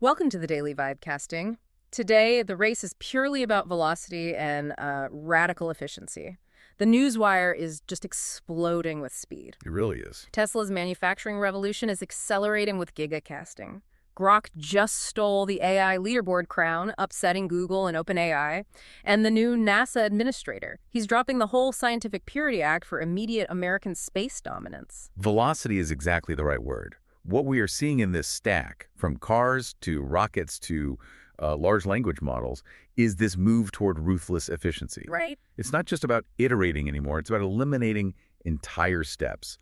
Welcome to the Daily Vibecasting. Today, the race is purely about velocity and radical efficiency. The newswire is just exploding with speed. It really is. Tesla's manufacturing revolution is accelerating with gigacasting. Grok just stole the AI leaderboard crown, upsetting Google and OpenAI. And the new NASA administrator, he's dropping the whole Scientific Purity Act for immediate American space dominance. Velocity is exactly the right word. What we are seeing in this stack, from cars to rockets to large language models, is this move toward ruthless efficiency. Right. It's not just about iterating anymore. It's about eliminating entire steps,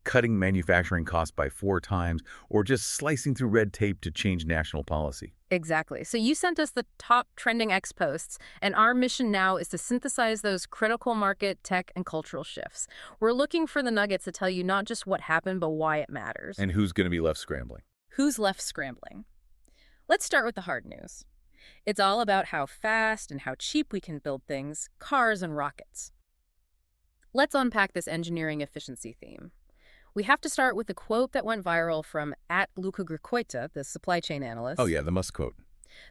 cutting manufacturing costs by 4 times, or just slicing through red tape to change national policy. Exactly. So you sent us the top trending X posts, and our mission now is to synthesize those critical market, tech, and cultural shifts. We're looking for the nuggets to tell you not just what happened, but why it matters. And who's going to be left scrambling? Who's left scrambling? Let's start with the hard news. It's all about how fast and how cheap we can build things, cars and rockets. Let's unpack this engineering efficiency theme. We have to start with a quote that went viral from @Luca, the supply chain analyst. Oh yeah, the Musk quote.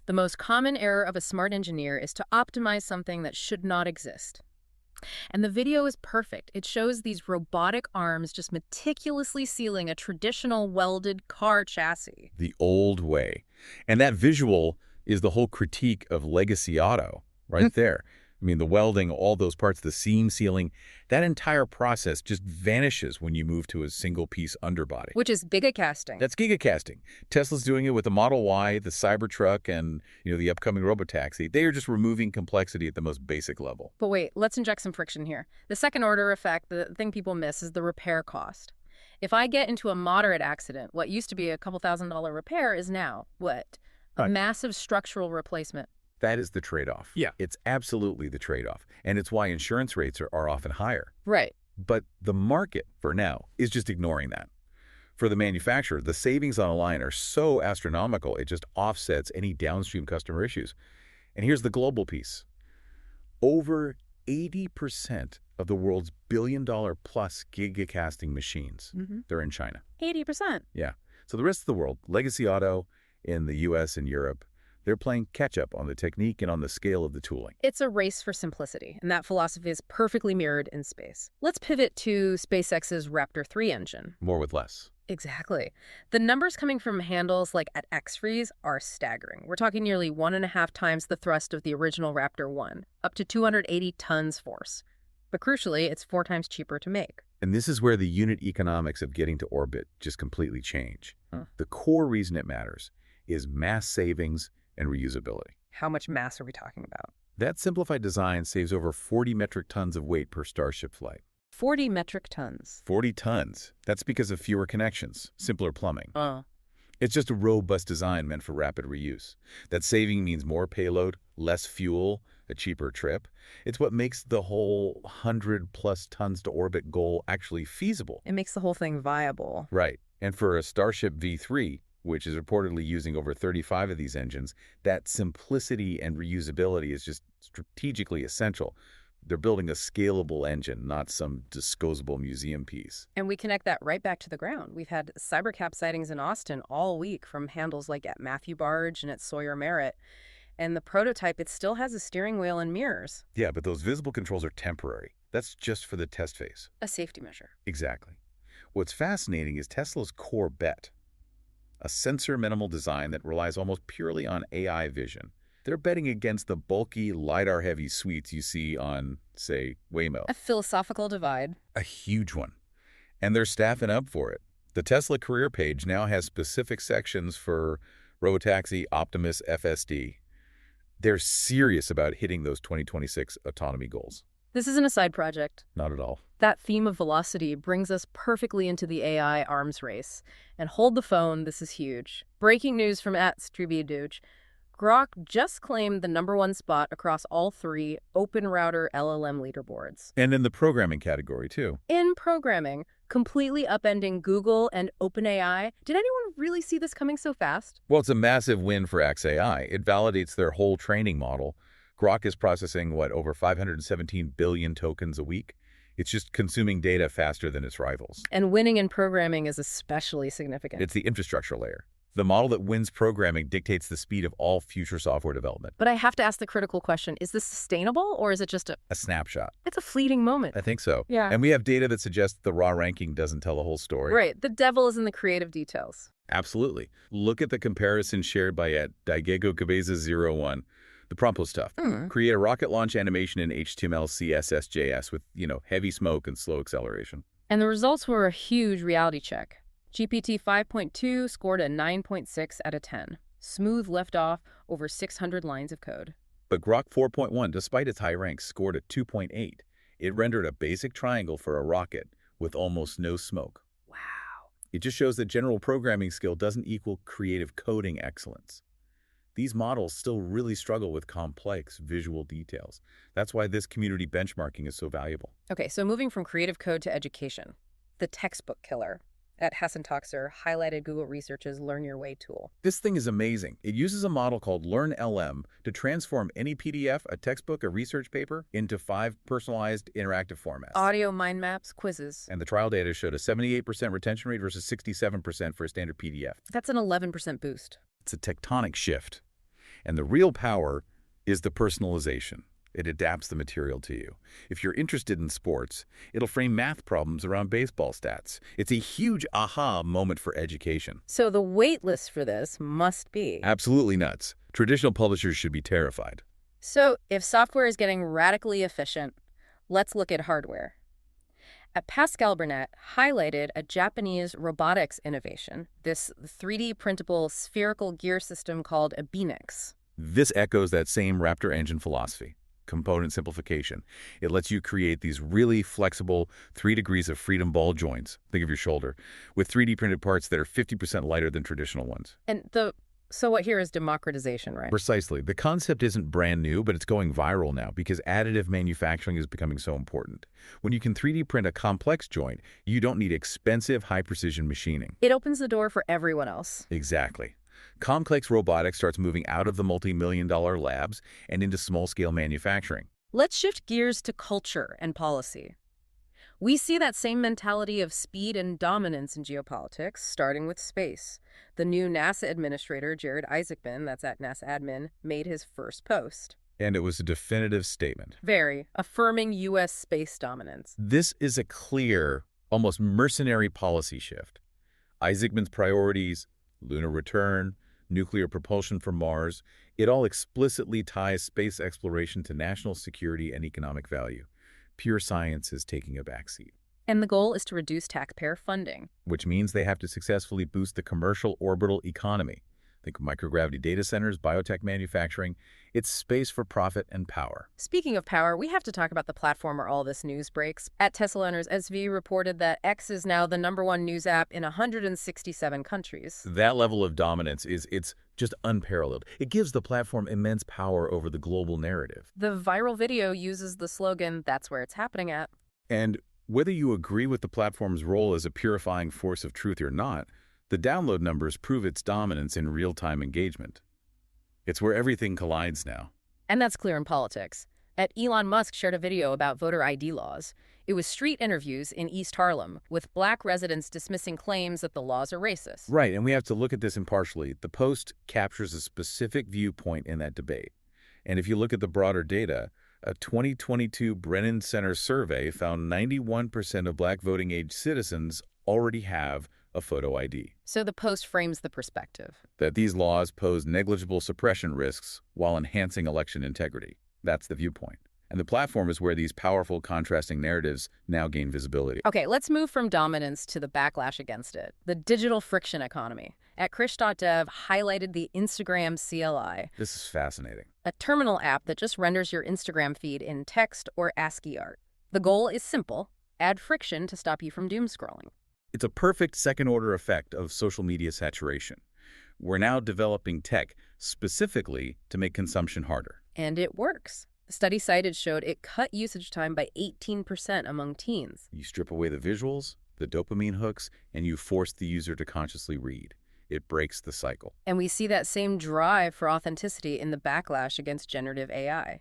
The most common error of a smart engineer is to optimize something that should not exist. And the video is perfect. It shows these robotic arms just meticulously sealing a traditional welded car chassis. The old way. And that visual is the whole critique of legacy auto right there. I mean, the welding, all those parts, the seam sealing, that entire process just vanishes when you move to a single-piece underbody. Which is gigacasting. That's gigacasting. Tesla's doing it with the Model Y, the Cybertruck, and the upcoming robotaxi. They are just removing complexity at the most basic level. But wait, let's inject some friction here. The second order effect, the thing people miss, is the repair cost. If I get into a moderate accident, what used to be a couple $1,000 repair is now, what? A massive structural replacement. That is the trade-off. Yeah. It's absolutely the trade-off. And it's why insurance rates are often higher. Right. But the market, for now, is just ignoring that. For the manufacturer, the savings on a line are so astronomical, it just offsets any downstream customer issues. And here's the global piece. Over 80% of the world's billion-dollar-plus gigacasting machines, they're in China. 80%. Yeah. So the rest of the world, legacy auto in the U.S. and Europe, they're playing catch-up on the technique and on the scale of the tooling. It's a race for simplicity, and that philosophy is perfectly mirrored in space. Let's pivot to SpaceX's Raptor 3 engine. More with less. Exactly. The numbers coming from handles like at X-Freeze are staggering. We're talking nearly 1.5 times the thrust of the original Raptor 1, up to 280 tons force. But crucially, it's 4 times cheaper to make. And this is where the unit economics of getting to orbit just completely change. The core reason it matters is mass savings and reusability. How much mass are we talking about? That simplified design saves over 40 metric tons of weight per Starship flight. 40 metric tons. 40 tons. That's because of fewer connections, simpler plumbing. Uh. It's just a robust design meant for rapid reuse. That saving means more payload, less fuel, a cheaper trip. It's what makes the whole 100+ tons to orbit goal actually feasible. It makes the whole thing viable. Right. And for a Starship V3, which is reportedly using over 35 of these engines, that simplicity and reusability is just strategically essential. They're building a scalable engine, not some disposable museum piece. And we connect that right back to the ground. We've had cybercap sightings in Austin all week from handles like at Matthew Barge and at Sawyer Merritt. And the prototype, it still has a steering wheel and mirrors. Yeah, but those visible controls are temporary. That's just for the test phase. A safety measure. Exactly. What's fascinating is Tesla's core bet. A sensor-minimal design that relies almost purely on AI vision. They're betting against the bulky, LiDAR-heavy suites you see on, say, Waymo. A philosophical divide. A huge one. And they're staffing up for it. The Tesla career page now has specific sections for robotaxi, Optimus, FSD. They're serious about hitting those 2026 autonomy goals. This isn't a side project. Not at all. That theme of velocity brings us perfectly into the AI arms race. And hold the phone, this is huge. Breaking news from @Stribiaduch. Grok just claimed the #1 spot across all 3 open router LLM leaderboards. And in the programming category, too. In programming, completely upending Google and OpenAI. Did anyone really see this coming so fast? Well, it's a massive win for xAI. It validates their whole training model. Grok is processing, over 517 billion tokens a week? It's just consuming data faster than its rivals. And winning in programming is especially significant. It's the infrastructure layer. The model that wins programming dictates the speed of all future software development. But I have to ask the critical question, is this sustainable or is it just A snapshot. it's a fleeting moment? I think so. Yeah. And we have data that suggests the raw ranking doesn't tell the whole story. Right. The devil is in the creative details. Absolutely. Look at the comparison shared by Diego Cabeza01. The prompt was tough. Create a rocket launch animation in HTML, CSS, JS with, heavy smoke and slow acceleration. And the results were a huge reality check. GPT 5.2 scored a 9.6 out of 10. Smooth liftoff over 600 lines of code. But Grok 4.1, despite its high ranks, scored a 2.8. It rendered a basic triangle for a rocket with almost no smoke. Wow. It just shows that general programming skill doesn't equal creative coding excellence. These models still really struggle with complex visual details. That's why this community benchmarking is so valuable. Okay, so moving from creative code to education. The textbook killer. At Hassan Toxer highlighted Google Research's Learn Your Way tool. This thing is amazing. It uses a model called LearnLM to transform any PDF, a textbook, a research paper, into 5 personalized interactive formats. Audio, mind maps, quizzes. And the trial data showed a 78% retention rate versus 67% for a standard PDF. That's an 11% boost. It's a tectonic shift. And the real power is the personalization. It adapts the material to you. If you're interested in sports, it'll frame math problems around baseball stats. It's a huge aha moment for education. So the wait list for this must be Absolutely nuts. Traditional publishers should be terrified. So if software is getting radically efficient, let's look at hardware. At Pascal Burnett highlighted a Japanese robotics innovation, this 3D printable spherical gear system called a Binix. This echoes that same Raptor engine philosophy. Component simplification. It lets you create these really flexible 3 degrees of freedom ball joints, think of your shoulder, with 3D printed parts that are 50% lighter than traditional ones. So what here is democratization, right? Precisely. The concept isn't brand new, but it's going viral now because additive manufacturing is becoming so important. When you can 3D print a complex joint, you don't need expensive, high-precision machining. It opens the door for everyone else. Exactly. Complex robotics starts moving out of the multi-million-dollar labs and into small-scale manufacturing. Let's shift gears to culture and policy. We see that same mentality of speed and dominance in geopolitics, starting with space. The new NASA administrator, Jared Isaacman, that's at NASA admin, made his first post. And it was a definitive statement. Very, affirming U.S. space dominance. This is a clear, almost mercenary policy shift. Isaacman's priorities, lunar return, nuclear propulsion from Mars, it all explicitly ties space exploration to national security and economic value. Pure science is taking a backseat. And the goal is to reduce taxpayer funding. Which means they have to successfully boost the commercial orbital economy. Think of microgravity data centers, biotech manufacturing. It's space for profit and power. Speaking of power, we have to talk about the platform where all this news breaks. At Tesla owners, SV reported that X is now the #1 news app in 167 countries. That level of dominance it's just unparalleled. It gives the platform immense power over the global narrative. The viral video uses the slogan, "That's where it's happening at." And whether you agree with the platform's role as a purifying force of truth or not, the download numbers prove its dominance in real-time engagement. It's where everything collides now. And that's clear in politics. Elon Musk shared a video about voter ID laws. It was street interviews in East Harlem, with black residents dismissing claims that the laws are racist. Right, and we have to look at this impartially. The post captures a specific viewpoint in that debate. And if you look at the broader data, a 2022 Brennan Center survey found 91% of black voting-age citizens already have a photo ID. So the post frames the perspective. That these laws pose negligible suppression risks while enhancing election integrity. That's the viewpoint. And the platform is where these powerful contrasting narratives now gain visibility. Okay, let's move from dominance to the backlash against it. The digital friction economy. At Krish.dev highlighted the Instagram CLI. This is fascinating. A terminal app that just renders your Instagram feed in text or ASCII art. The goal is simple: add friction to stop you from doom scrolling. It's a perfect second-order effect of social media saturation. We're now developing tech specifically to make consumption harder. And it works. The study cited showed it cut usage time by 18% among teens. You strip away the visuals, the dopamine hooks, and you force the user to consciously read. It breaks the cycle. And we see that same drive for authenticity in the backlash against generative AI.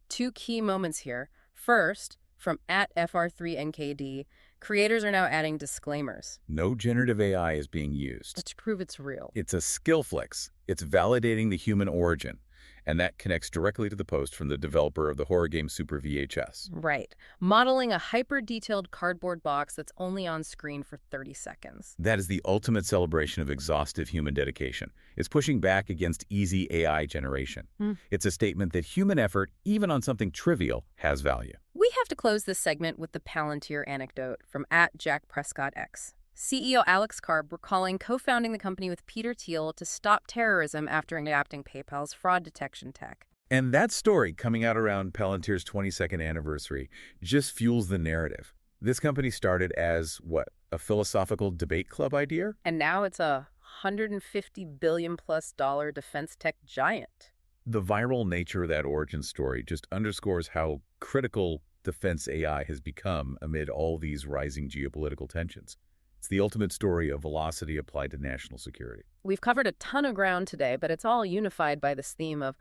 2 key moments here. First, from at FR3NKD, Creators are now adding disclaimers No generative AI is being used. to prove it's real. It's a skill flex. It's validating the human origin. And that connects directly to the post from the developer of the horror game Super VHS. Right. Modeling a hyper-detailed cardboard box that's only on screen for 30 seconds. That is the ultimate celebration of exhaustive human dedication. It's pushing back against easy AI generation. It's a statement that human effort, even on something trivial, has value. We have to close this segment with the Palantir anecdote from @JackPrescottX. CEO Alex Karp recalling co-founding the company with Peter Thiel to stop terrorism after adapting PayPal's fraud detection tech. And that story coming out around Palantir's 22nd anniversary just fuels the narrative. This company started as, what, a philosophical debate club idea? And now it's a $150 billion+ defense tech giant. The viral nature of that origin story just underscores how critical defense AI has become amid all these rising geopolitical tensions. It's the ultimate story of velocity applied to national security. We've covered a ton of ground today, but it's all unified by this theme of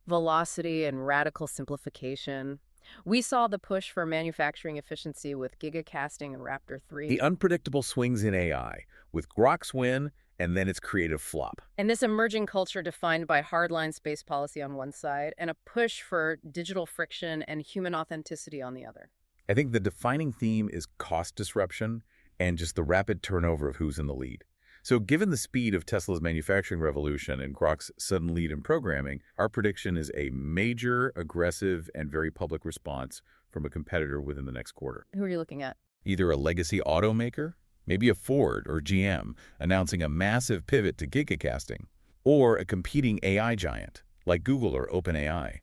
velocity and radical simplification. We saw the push for manufacturing efficiency with gigacasting and Raptor 3. The unpredictable swings in AI, with Grok's win and then its creative flop. And this emerging culture defined by hardline space policy on one side and a push for digital friction and human authenticity on the other. I think the defining theme is cost disruption and just the rapid turnover of who's in the lead. So given the speed of Tesla's manufacturing revolution and Grok's sudden lead in programming, our prediction is a major, aggressive, and very public response from a competitor within the next quarter. Who are you looking at? Either a legacy automaker, maybe a Ford or GM, announcing a massive pivot to gigacasting, or a competing AI giant, like Google or OpenAI,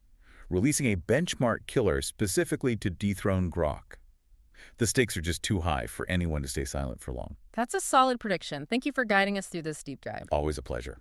releasing a benchmark killer specifically to dethrone Grok. The stakes are just too high for anyone to stay silent for long. That's a solid prediction. Thank you for guiding us through this deep dive. Always a pleasure.